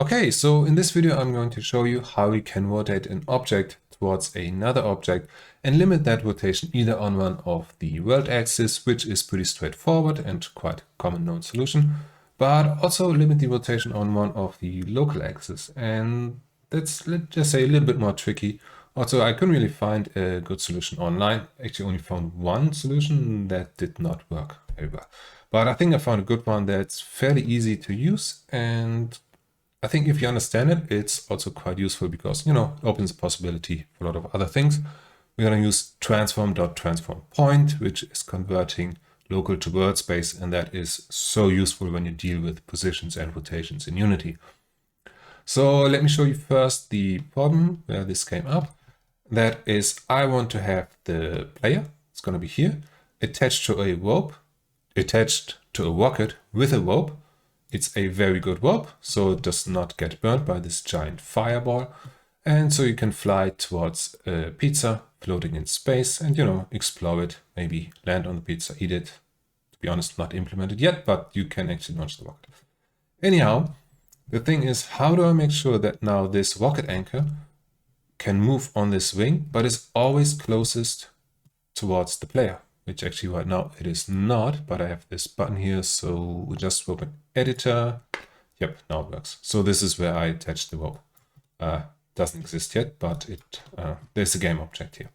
Okay, so in this video, I'm going to show you how you can rotate an object towards another object and limit that rotation either on one of the world axis, which is pretty straightforward and quite common known solution, but also limit the rotation on one of the local axis. And that's, let's just say, a little bit more tricky. Also, I couldn't really find a good solution online. Actually, only found one solution that did not work very well. But I think I found a good one that's fairly easy to use, and I think if you understand it, it's also quite useful because, it opens the possibility for a lot of other things. We're going to use Transform.Point, which is converting local to world space, and that is so useful when you deal with positions and rotations in Unity. So let me show you first the problem where this came up. That is, I want to have the player, it's going to be here, attached to a rope, attached to a rocket with a rope. It's a very good rope, so it does not get burned by this giant fireball. And so you can fly towards a pizza floating in space and, explore it, maybe land on the pizza, eat it. To be honest, not implemented yet, but you can actually launch the rocket. Anyhow, the thing is, how do I make sure that now this rocket anchor can move on this wing, but is always closest towards the player? Which actually right now it is not, but I have this button here, so we just open editor. Yep, now it works. So this is where I attach the rope. Doesn't exist yet, but there's a game object here.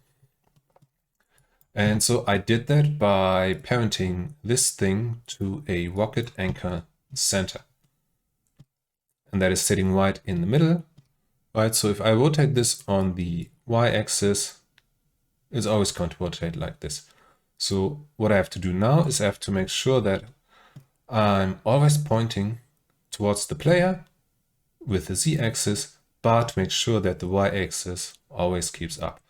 And so I did that by parenting this thing to a rocket anchor center. And that is sitting right in the middle, right? So if I rotate this on the y-axis, it's always going to rotate like this. So what I have to do now is I have to make sure that I'm always pointing towards the player with the z-axis, but make sure that the y-axis always keeps up.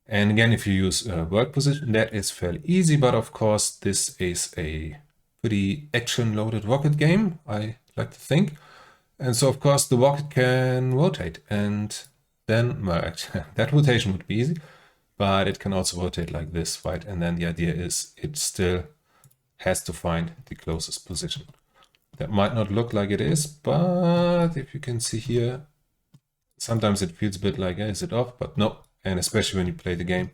And again, if you use world position, that is fairly easy, but of course, this is a pretty action-loaded rocket game, I like to think. And so, of course, the rocket can rotate, and then, well, actually, that rotation would be easy. But it can also rotate like this, right? And then the idea is it still has to find the closest position. That might not look like it is, but if you can see here, sometimes it feels a bit like, is it off? But no. And especially when you play the game,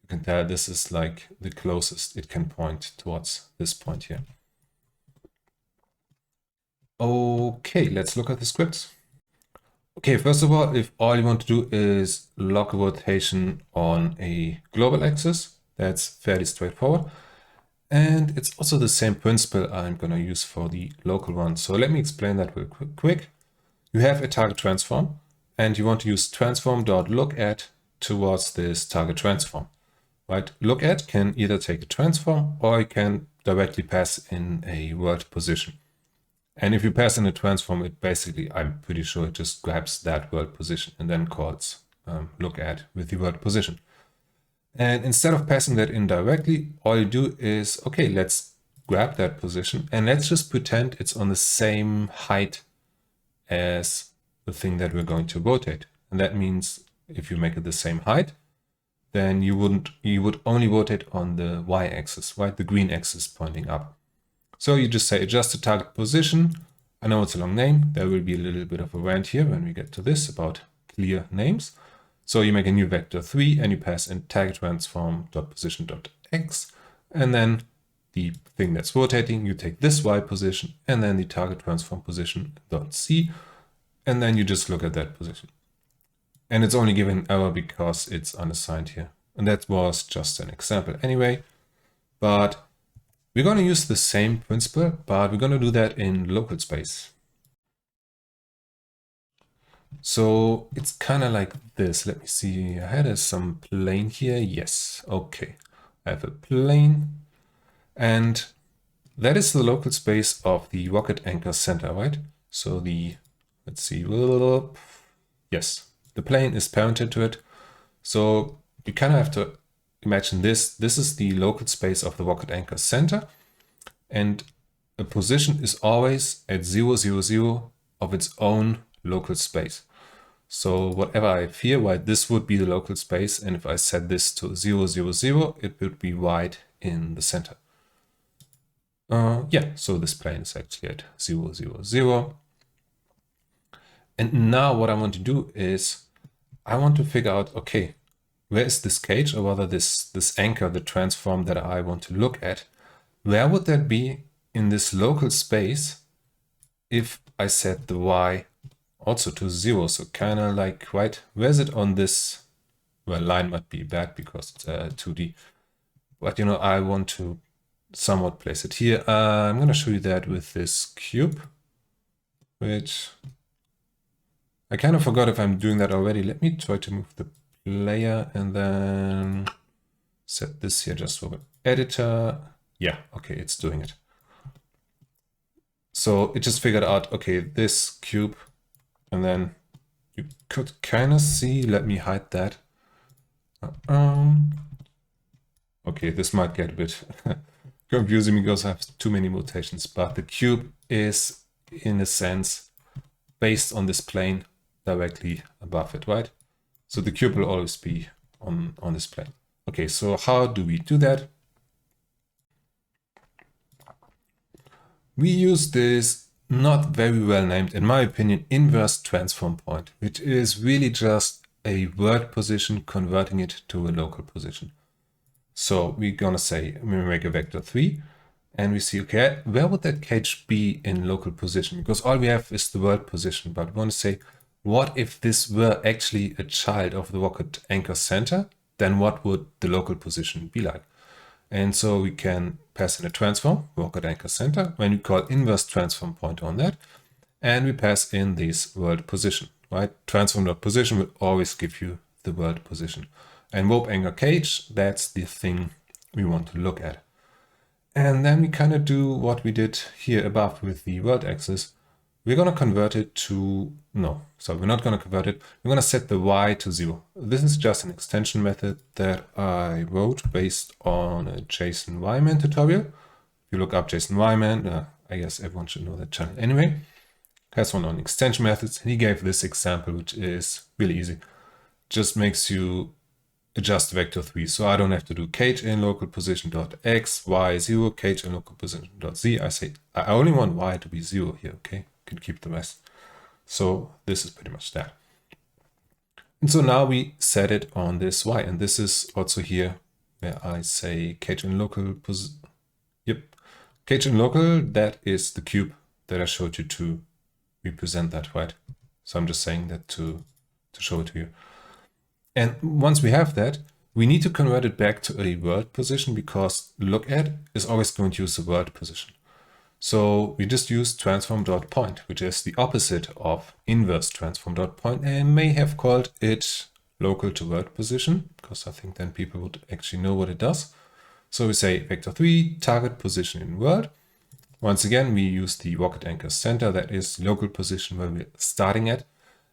you can tell this is like the closest it can point towards this point here. Okay, let's look at the scripts. Okay, first of all, if all you want to do is lock rotation on a global axis, that's fairly straightforward. And it's also the same principle I'm going to use for the local one. So let me explain that real quick. You have a target transform, and you want to use Transform.LookAt towards this target transform. Right? LookAt can either take a transform or you can directly pass in a world position. And if you pass in a transform, it basically, I'm pretty sure it just grabs that world position and then calls LookAt with the world position. And instead of passing that in directly, all you do is, okay, let's grab that position and let's just pretend it's on the same height as the thing that we're going to rotate. And that means if you make it the same height, then you would only rotate on the y-axis, right? The green axis pointing up. So you just say adjust the target position. I know it's a long name. There will be a little bit of a rant here when we get to this about clear names. So you make a new vector 3 and you pass in target transform.position.x. And then the thing that's rotating, you take this y position and then the target transform position.c. And then you just look at that position. And it's only given error because it's unassigned here. And that was just an example anyway. But we're going to use the same principle, but we're going to do that in local space. So it's kind of like this. Let me see. I had some plane here. Yes. Okay. I have a plane. And that is the local space of the rocket anchor center, right? So let's see. Yes. The plane is parented to it. So you kind of have to imagine this. This is the local space of the rocket anchor center. And a position is always at 0, 0, 0 of its own local space. So whatever I have here, right, this would be the local space. And if I set this to 0, 0, 0, it would be right in the center. Yeah, so this plane is actually at 0, 0, 0. And now what I want to do is I want to figure out, okay, where is this cage, or rather this anchor, the transform that I want to look at? Where would that be in this local space if I set the y also to 0? So kind of like, right, where is it on this? Well, line might be bad because it's 2D. But, you know, I want to somewhat place it here. I'm going to show you that with this cube, which I kind of forgot if I'm doing that already. Let me try to move the layer and then set this here just for the editor. Yeah, okay, it's doing it. So it just figured out, okay, this cube, and then you could kind of see, let me hide that. Okay, this might get a bit confusing because I have too many mutations, but the cube is, in a sense, based on this plane directly above it, right? So the cube will always be on this plane. Okay, so how do we do that? We use this not very well named, in my opinion, inverse transform point, which is really just a world position converting it to a local position. So we're gonna say we make a vector 3 and we see, okay, where would that cage be in local position? Because all we have is the world position, but we want to say, what if this were actually a child of the rocket anchor center? Then what would the local position be like? And so we can pass in a transform, rocket anchor center, when we call inverse transform point on that, and we pass in this world position, right? Transform.position will always give you the world position. And rope anchor cage, that's the thing we want to look at. And then we kind of do what we did here above with the world axis. We're going to convert it to, no, so we're not going to convert it. We're going to set the y to 0. This is just an extension method that I wrote based on a Jason Wyman tutorial. If you look up Jason Wyman, I guess everyone should know that channel anyway. Has one on extension methods. He gave this example, which is really easy. Just makes you adjust vector 3. So I don't have to do cage in local position dot x, y 0, cage in local position dot z. I say I only want y to be 0 here, okay? You can keep the rest. So this is pretty much that. And so now we set it on this y, and this is also here where I say cage in local position. Yep, cage in local, that is the cube that I showed you to represent that, right? So I'm just saying that to show it to you. And once we have that, we need to convert it back to a world position because LookAt is always going to use the world position. So we just use Transform.Point, which is the opposite of inverse Transform.Point, and I may have called it local to world position because I think then people would actually know what it does. So we say vector 3, target position in world. Once again, we use the rocket anchor center, that is local position where we're starting at.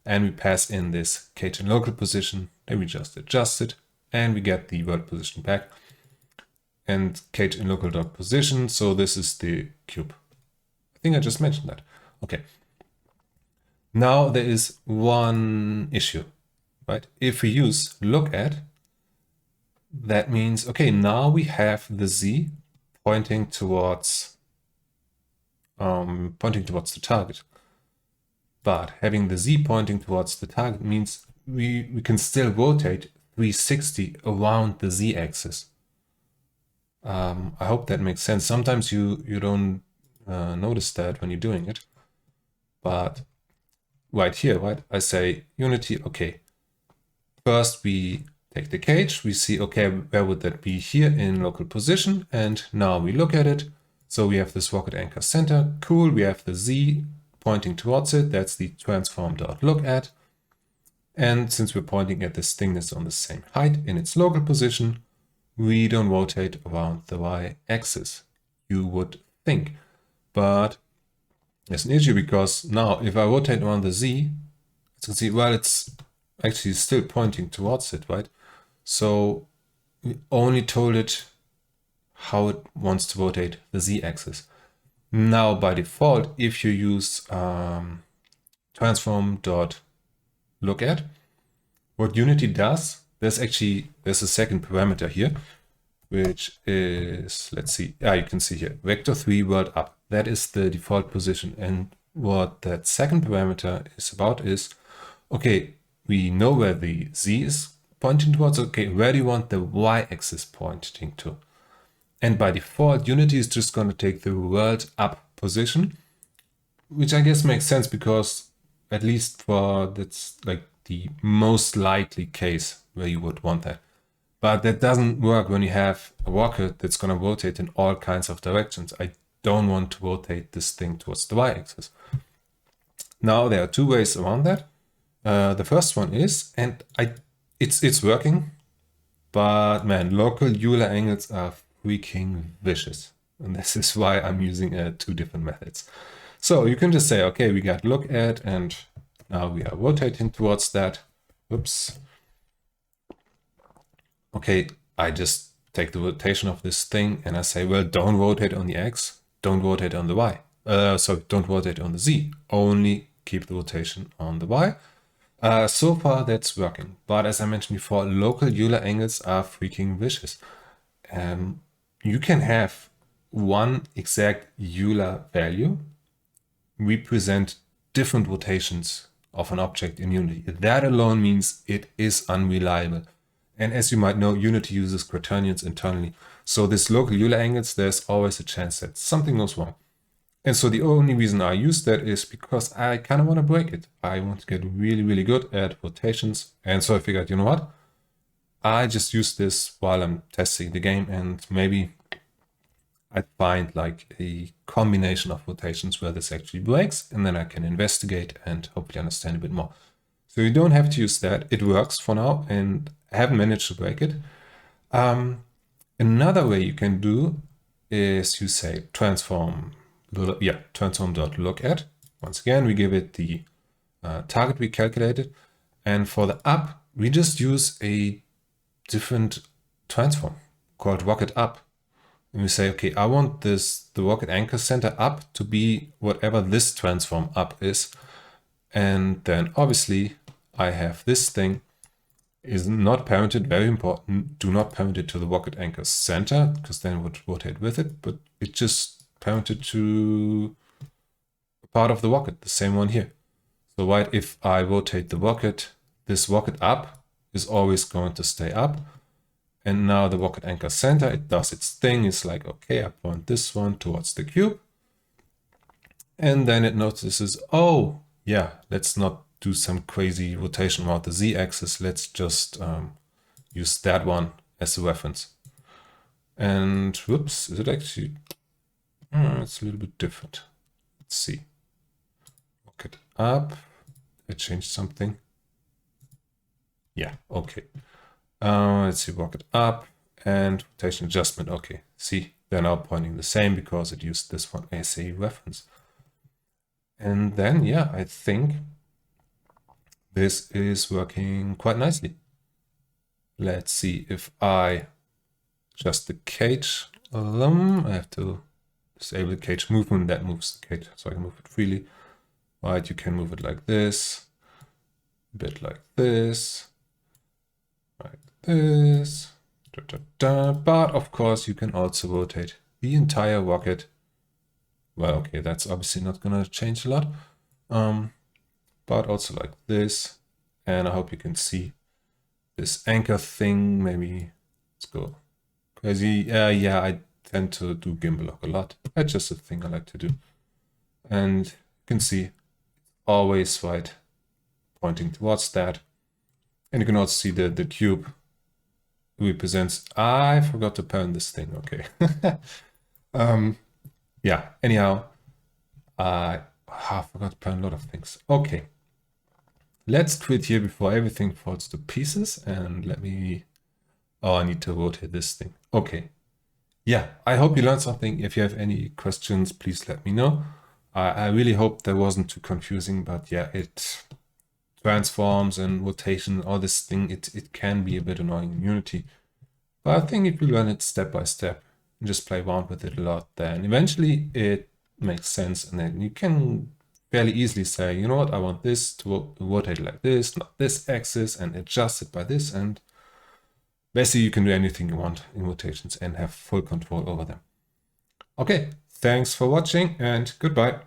And we pass in this cage in local position, then we just adjust it, and we get the world position back. And cage in local dot position, so this is the cube. I think I just mentioned that. Okay. Now there is one issue, right? If we use LookAt, that means, okay, now we have the z pointing towards the target. But having the z pointing towards the target means we can still rotate 360 around the z-axis. I hope that makes sense. Sometimes you don't notice that when you're doing it. But right here, right, I say unity, okay. First we take the cage, we see, okay, where would that be here in local position? And now we look at it. So we have this rocket anchor center, cool, we have the z pointing towards it, that's the Transform.LookAt. And since we're pointing at this thing that's on the same height in its local position, we don't rotate around the y-axis, you would think. But there's an issue because now if I rotate around the z, as you can see, well, it's actually still pointing towards it, right? So we only told it how it wants to rotate the z-axis. Now, by default, if you use Transform.LookAt, what Unity does, there's a second parameter here, which is, let's see, you can see here, vector 3 world up. That is the default position. And what that second parameter is about is, okay, we know where the z is pointing towards. Okay, where do you want the y-axis pointing to? And by default, Unity is just going to take the world up position, which I guess makes sense because at least for that's like the most likely case where you would want that. But that doesn't work when you have a rocket that's going to rotate in all kinds of directions. I don't want to rotate this thing towards the y-axis. Now there are two ways around that. The first one is, and it's working, but man, local Euler angles are freaking vicious. And this is why I'm using two different methods. So you can just say, okay, we got look at, and now we are rotating towards that. Oops. Okay, I just take the rotation of this thing and I say, well, don't rotate on the x, don't rotate on the y. Sorry, don't rotate on the z, only keep the rotation on the y. So far that's working, but as I mentioned before, local Euler angles are freaking vicious. You can have one exact Euler value represent different rotations of an object in Unity. That alone means it is unreliable. And as you might know, Unity uses quaternions internally. So this local Euler angles, there's always a chance that something goes wrong. And so the only reason I use that is because I kind of want to break it. I want to get really, really good at rotations. And so I figured, you know what? I just use this while I'm testing the game, and maybe I find like a combination of rotations where this actually breaks, and then I can investigate and hopefully understand a bit more. So you don't have to use that. It works for now, and I haven't managed to break it. Another way you can do is you say transform.LookAt. Once again, we give it the target we calculated. And for the up, we just use a different transform called rocket up. And we say, okay, I want the rocket anchor center up to be whatever this transform up is. And then obviously I have this thing is not parented, very important. Do not parent it to the rocket anchor center, because then it would rotate with it, but it just parented to a part of the rocket, the same one here. So right, if I rotate the rocket, this rocket up is always going to stay up. And now the rocket anchor center, it does its thing. It's like, okay, I point this one towards the cube. And then it notices, oh, yeah, let's not do some crazy rotation around the z-axis. Let's just use that one as a reference. And whoops, is it actually, it's a little bit different. Let's see. Rocket up, I changed something. Yeah, okay. Let's see, rocket up and rotation adjustment. Okay, see, they're now pointing the same because it used this one as a reference. And then, yeah, I think this is working quite nicely. Let's see if I adjust the cage. I have to disable the cage movement. That moves the cage, so I can move it freely. Right, you can move it like this, a bit like this, like this. But of course, you can also rotate the entire rocket. Well, okay, that's obviously not going to change a lot. But also like this. And I hope you can see this anchor thing. Maybe let's go crazy. Yeah, I tend to do gimbal lock a lot. That's just a thing I like to do. And you can see always right pointing towards that. And you can also see the cube represents, I forgot to parent this thing. Okay. Yeah, anyhow, I forgot to parent a lot of things. Okay. Let's quit here before everything falls to pieces, and let me, oh, I need to rotate this thing. Okay. Yeah, I hope you learned something. If you have any questions, please let me know. I really hope that wasn't too confusing, but yeah, it transforms and rotation, all this thing, it can be a bit annoying in Unity. But I think if you learn it step by step and just play around with it a lot, then eventually it makes sense. And then you can fairly easily say, you know what, I want this to rotate like this, not this axis, and adjust it by this. And basically you can do anything you want in rotations and have full control over them. Okay, thanks for watching and goodbye.